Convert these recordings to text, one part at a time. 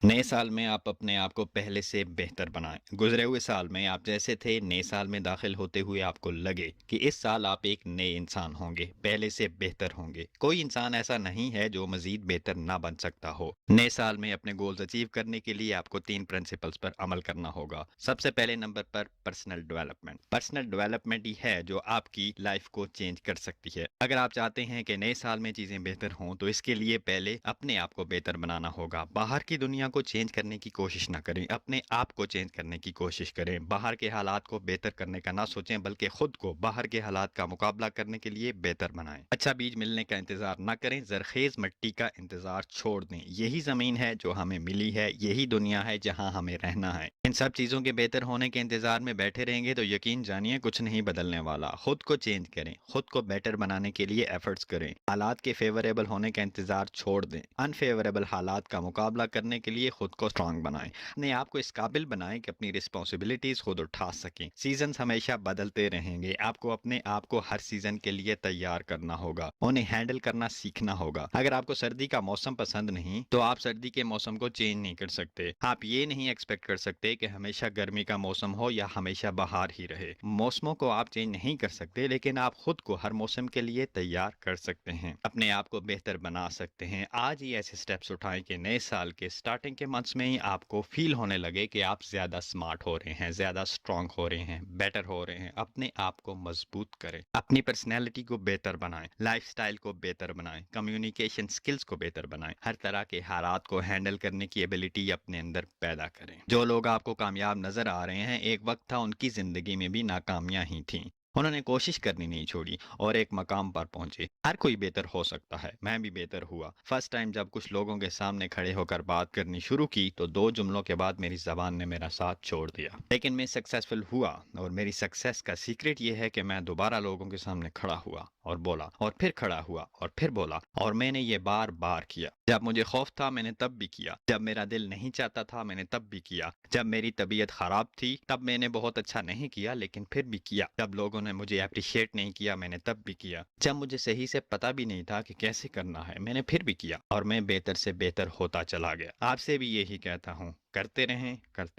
نئے سال میں آپ اپنے آپ کو پہلے سے بہتر بنائیں۔ گزرے ہوئے سال میں آپ جیسے تھے، نئے سال میں داخل ہوتے ہوئے آپ کو لگے کہ اس سال آپ ایک نئے انسان ہوں گے، پہلے سے بہتر ہوں گے۔ کوئی انسان ایسا نہیں ہے جو مزید بہتر نہ بن سکتا ہو۔ نئے سال میں اپنے گولز اچیو کرنے کے لیے آپ کو 3 پرنسپلز پر عمل کرنا ہوگا۔ سب سے پہلے نمبر پر پرسنل ڈیولپمنٹ۔ پرسنل ڈیولپمنٹ ہی ہے جو آپ کی لائف کو چینج کر سکتی ہے۔ اگر آپ چاہتے ہیں کہ نئے سال میں چیزیں بہتر ہوں تو اس کے لیے پہلے اپنے آپ کو بہتر بنانا ہوگا۔ باہر کی دنیا کو چینج کرنے کی کوشش نہ کریں، اپنے آپ کو چینج کرنے کی کوشش کریں۔ باہر کے حالات کو بہتر کرنے کا نہ سوچیں، بلکہ خود کو باہر کے حالات کا مقابلہ کرنے کے لیے بہتر بنائیں۔ اچھا بیج ملنے کا انتظار نہ کریں، زرخیز مٹی کا انتظار چھوڑ دیں۔ یہی زمین ہے جو ہمیں ملی ہے، یہی دنیا ہے جہاں ہمیں رہنا ہے۔ ان سب چیزوں کے بہتر ہونے کے انتظار میں بیٹھے رہیں گے تو یقین جانیے کچھ نہیں بدلنے والا۔ خود کو چینج کریں، خود کو بیٹر بنانے کے لیے ایفرٹس کریں۔ حالات کے فیوریبل ہونے کا انتظار چھوڑ دیں۔ انفیوریبل حالات کا مقابلہ کرنے کے لیے خود کو اسٹرانگ بنائیں۔ اپنے آپ کو اس قابل بنائیں کہ اپنی رسپانسبلٹیز خود اٹھا سکیں۔ سیزنز ہمیشہ بدلتے رہیں گے، آپ کو اپنے آپ کو ہر سیزن کے لیے تیار کرنا ہوگا، انہیں ہینڈل کرنا سیکھنا ہوگا۔ اگر آپ کو سردی کا موسم پسند نہیں تو آپ سردی کے موسم کو چینج نہیں کر سکتے۔ آپ یہ نہیں ایکسپیکٹ کر سکتے کہ ہمیشہ گرمی کا موسم ہو یا ہمیشہ بہار ہی رہے۔ موسموں کو آپ چینج نہیں کر سکتے، لیکن آپ خود کو ہر موسم کے لیے تیار کر سکتے ہیں، اپنے آپ کو بہتر بنا سکتے ہیں۔ آج ہی ایسے سٹیپس اٹھائیں کہ نئے سال کے سٹارٹنگ کے منتھس میں ہی آپ کو فیل ہونے لگے کہ آپ زیادہ سمارٹ ہو رہے ہیں، زیادہ اسٹرانگ ہو رہے ہیں، بیٹر ہو رہے ہیں۔ اپنے آپ کو مضبوط کریں، اپنی پرسنالٹی کو بہتر بنائیں، لائف سٹائل کو بہتر بنائیں، کمیونیکیشن سکلز کو بہتر بنائیں، ہر طرح کے حالات کو ہینڈل کرنے کی ایبلٹی اپنے اندر پیدا کریں۔ جو لوگ آپ کو کامیاب نظر آ رہے ہیں، ایک وقت تھا ان کی زندگی میں بھی ناکامیاں ہی تھیں، انہوں نے کوشش کرنی نہیں چھوڑی اور ایک مقام پر پہنچے۔ ہر کوئی بہتر ہو سکتا ہے، میں بھی بہتر ہوا۔ فرسٹ ٹائم جب کچھ لوگوں کے سامنے کھڑے ہو کر بات کرنی شروع کی تو 2 جملوں کے بعد میری زبان نے میرا ساتھ چھوڑ دیا، لیکن میں سکسیسفل ہوا، اور میری سکسیس کا سیکرٹ یہ ہے کہ میں دوبارہ لوگوں کے سامنے کھڑا ہوا اور بولا، اور پھر کھڑا ہوا اور پھر بولا، اور میں نے یہ بار بار کیا۔ جب مجھے خوف تھا میں نے تب بھی کیا، جب میرا دل نہیں چاہتا تھا میں نے تب بھی کیا، جب میری طبیعت خراب تھی تب میں نے بہت اچھا نہیں کیا لیکن پھر بھی کیا، جب لوگوں نے مجھے اپریشیٹ نہیں کیا میں نے تب بھی کیا، جب مجھے صحیح سے پتہ بھی نہیں تھا کہ کیسے کرنا ہے میں نے پھر بھی کیا، اور میں بہتر سے بہتر ہوتا چلا گیا۔ آپ سے بھی یہی کہتا ہوں، کرتے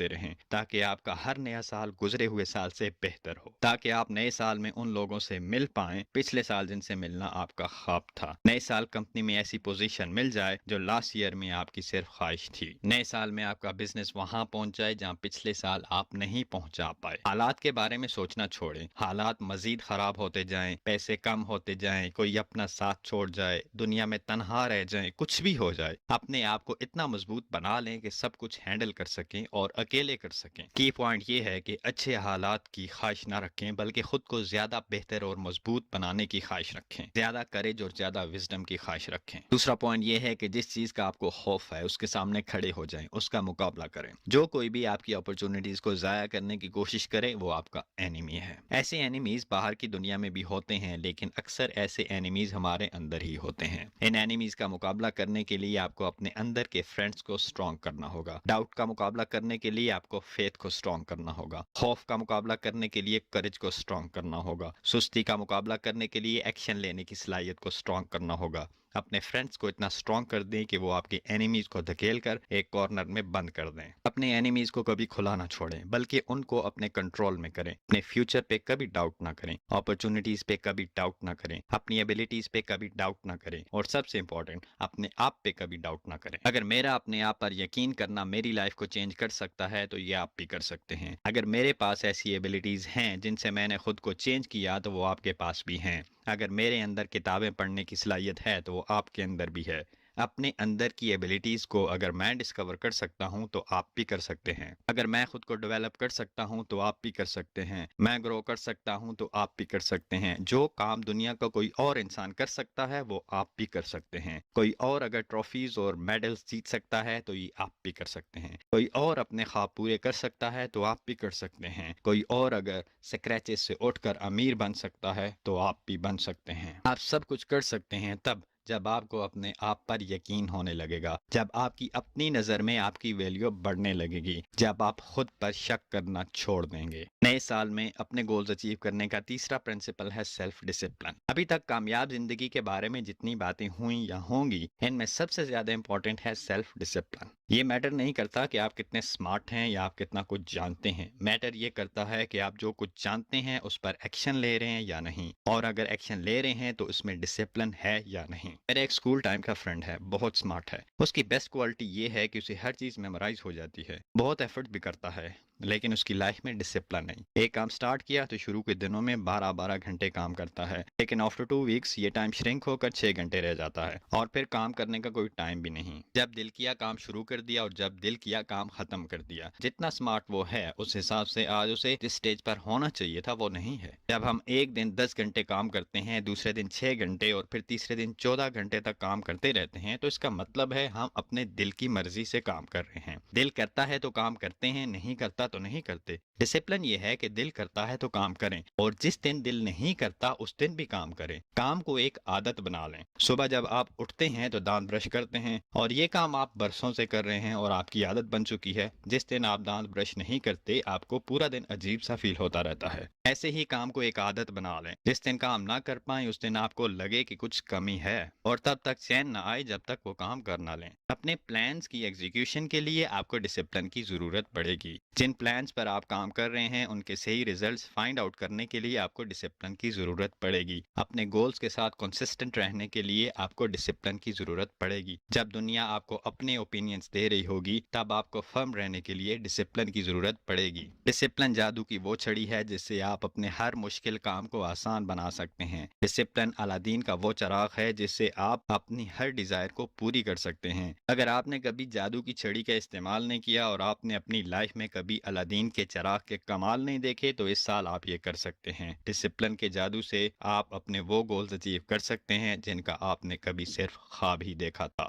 رہیں تاکہ آپ کا ہر نیا سال گزرے ہوئے سال سے بہتر ہو، تاکہ آپ نئے سال میں ان لوگوں سے مل پائیں پچھلے سال جن سے ملنا آپ کا خواب تھا۔ نئے سال کمپنی میں ایسی پوزیشن مل جائے جو لاسٹ ایئر میں آپ کی صرف خواہش تھی۔ نئے سال میں آپ کا بزنس وہاں پہنچ جائے جہاں پچھلے سال آپ نہیں پہنچا پائے۔ حالات کے بارے میں سوچنا چھوڑیں، حالات مزید خراب ہوتے جائیں، پیسے کم ہوتے جائیں، کوئی اپنا ساتھ چھوڑ جائے، دنیا میں تنہا رہ جائیں، کچھ بھی ہو جائے، اپنے آپ کو اتنا مضبوط بنا لیں کہ سب کچھ ہینڈل کر سکیں اور اکیلے کر سکیں۔ کی پوائنٹ یہ ہے کہ اچھے حالات کی خواہش نہ رکھیں، بلکہ خود کو زیادہ بہتر اور مضبوط بنانے کی خواہش رکھیں، زیادہ کریج اور زیادہ وزڈم کی خواہش رکھیں۔ دوسرا پوائنٹ یہ ہے کہ جس چیز کا آپ کو خوف ہے اس کے سامنے کھڑے ہو جائیں، اس کا مقابلہ کریں۔ جو کوئی بھی آپ کی اپرچونٹیز کو ضائع کرنے کی کوشش کرے وہ آپ کا اینیمی ہے۔ ایسے اینیمیز باہر کی دنیا میں بھی ہوتے ہیں، لیکن اکثر ایسے اینیمیز ہمارے اندر ہی ہوتے ہیں۔ ان اینیمیز کا مقابلہ کرنے کے لیے آپ کو اپنے اندر کے فرینڈز کو اسٹرانگ کرنا ہوگا، ڈاؤٹ کا مقابلہ کرنے کے لیے آپ کو فیتھ کو اسٹرانگ کرنا ہوگا، خوف کا مقابلہ کرنے کے لیے کریج کو اسٹرانگ کرنا ہوگا، سستی کا مقابلہ کرنے کے لیے ایکشن لینے کی صلاحیت کو اسٹرانگ کرنا ہوگا۔ اپنے فرینڈز کو اتنا اسٹرانگ کر دیں کہ وہ آپ کے اینیمیز کو دھکیل کر ایک کارنر میں بند کر دیں۔ اپنے اینیمیز کو کبھی کھلا نہ چھوڑیں، بلکہ ان کو اپنے کنٹرول میں کریں۔ اپنے فیوچر پہ کبھی ڈاؤٹ نہ کریں، اپرچونٹیز پہ کبھی ڈاؤٹ نہ کریں، اپنی ایبلٹیز پہ کبھی ڈاؤٹ نہ کریں، اور سب سے امپورٹنٹ اپنے آپ پہ کبھی ڈاؤٹ نہ کریں۔ اگر میرا اپنے آپ پر یقین کرنا میری لائف کو چینج کر سکتا ہے تو یہ آپ بھی کر سکتے ہیں۔ اگر میرے پاس ایسی ایبلٹیز ہیں جن سے میں نے خود کو چینج کیا تو وہ آپ کے پاس بھی ہیں۔ اگر میرے اندر کتابیں پڑھنے کی صلاحیت ہے تو وہ آپ کے اندر بھی ہے۔ اپنے اندر کی ایبلٹیز کو اگر میں ڈسکور کر سکتا ہوں تو آپ بھی کر سکتے ہیں۔ اگر میں خود کو ڈیولپ کر سکتا ہوں تو آپ بھی کر سکتے ہیں۔ میں گرو کر سکتا ہوں تو آپ بھی کر سکتے ہیں۔ جو کام دنیا کا کوئی اور انسان کر سکتا ہے وہ آپ بھی کر سکتے ہیں۔ کوئی اور اگر ٹرافیز اور میڈلز جیت سکتا ہے تو یہ آپ بھی کر سکتے ہیں۔ کوئی اور اپنے خواب پورے کر سکتا ہے تو آپ بھی کر سکتے ہیں۔ کوئی اور اگر سکریچز سے اٹھ کر امیر بن سکتا ہے تو آپ بھی بن سکتے ہیں۔ آپ سب کچھ کر سکتے ہیں تب جب آپ کو اپنے آپ پر یقین ہونے لگے گا، جب آپ کی اپنی نظر میں آپ کی ویلیو بڑھنے لگے گی، جب آپ خود پر شک کرنا چھوڑ دیں گے۔ نئے سال میں اپنے گولز اچیو کرنے کا تیسرا پرنسپل ہے سیلف ڈسپلن۔ ابھی تک کامیاب زندگی کے بارے میں جتنی باتیں ہوئیں یا ہوں گی، ان میں سب سے زیادہ امپورٹنٹ ہے سیلف ڈسپلن، یہ میٹر نہیں کرتا کہ آپ کتنے سمارٹ ہیں یا آپ کتنا کچھ جانتے ہیں، میٹر یہ کرتا ہے کہ آپ جو کچھ جانتے ہیں اس پر ایکشن لے رہے ہیں یا نہیں، اور اگر ایکشن لے رہے ہیں تو اس میں ڈسپلن ہے یا نہیں۔ میرا ایک اسکول ٹائم کا فرینڈ ہے، بہت سمارٹ ہے۔ اس کی بیسٹ کوالٹی یہ ہے کہ اسے ہر چیز میمورائز ہو جاتی ہے، بہت ایفرٹ بھی کرتا ہے، لیکن اس کی لائف میں ڈسپلن نہیں۔ ایک کام سٹارٹ کیا تو شروع کے دنوں میں 12 گھنٹے کام کرتا ہے، لیکن آفٹر 2 ویکس یہ ٹائم شرنک ہو کر 6 گھنٹے رہ جاتا ہے، اور پھر کام کرنے کا کوئی ٹائم بھی نہیں۔ جب دل کیا کام شروع کر دیا اور جب دل کیا کام ختم کر دیا۔ جتنا سمارٹ وہ ہے اس حساب سے آج اسے جس سٹیج پر ہونا چاہیے تھا وہ نہیں ہے۔ جب ہم ایک دن 10 گھنٹے کام کرتے ہیں، دوسرے دن 6 گھنٹے اور پھر تیسرے دن 14 گھنٹے تک کام کرتے رہتے ہیں، تو اس کا مطلب ہے ہم اپنے دل کی مرضی سے کام کر رہے ہیں۔ دل کرتا ہے تو کام کرتے ہیں، نہیں کرتا تو نہیں کرتے۔ ڈسپلن یہ ہے کہ دل کرتا ہے تو کام کریں، اور جس دن دل نہیں کرتا اس دن بھی کام کریں۔ کام کو ایک عادت بنا لیں۔ صبح جب آپ اٹھتے ہیں تو دانت برش کرتے ہیں، اور یہ کام آپ برسوں سے کر رہے ہیں اور آپ کی عادت بن چکی ہے۔ جس دن آپ دانت برش نہیں کرتے آپ کو پورا دن عجیب سا فیل ہوتا رہتا ہے۔ ایسے ہی کام کو ایک عادت بنا لیں۔ جس دن کام نہ کر پائیں اس دن آپ کو لگے کہ کچھ کمی ہے، اور تب تک چین نہ آئے جب تک وہ کام کر نہ لیں۔ اپنے پلانز کی ایگزیکیوشن کے لیے آپ کو ڈسپلن کی ضرورت پڑے گی۔ جن پلانز پر آپ کام کر رہے ہیں ان کے صحیح ریزلٹس فائنڈ آؤٹ کرنے کے لیے آپ کو ڈسپلن کی ضرورت پڑے گی۔ اپنے گولز کے ساتھ کنسسٹنٹ رہنے کے لیے آپ کو ڈسپلن کی ضرورت پڑے گی۔ جب دنیا آپ کو اپنے اوپینینز دے رہی ہوگی تب آپ کو فرم رہنے کے لیے ڈسپلن کی ضرورت پڑے گی۔ ڈسپلن جادو کی وہ چھڑی ہے جس سے آپ اپنے ہر مشکل کام کو آسان بنا سکتے ہیں۔ ڈسپلن الادین کا وہ چراغ ہے جس سے آپ اپنی ہر ڈیزائر کو پوری کر سکتے ہیں۔ اگر آپ نے کبھی جادو کی چھڑی کا استعمال نہیں کیا اور آپ نے اپنی لائف میں کبھی الادین کے چراغ کے کمال نہیں دیکھے تو اس سال آپ یہ کر سکتے ہیں۔ ڈسپلن کے جادو سے آپ اپنے وہ گولز اچیو کر سکتے ہیں جن کا آپ نے کبھی صرف خواب ہی دیکھا تھا۔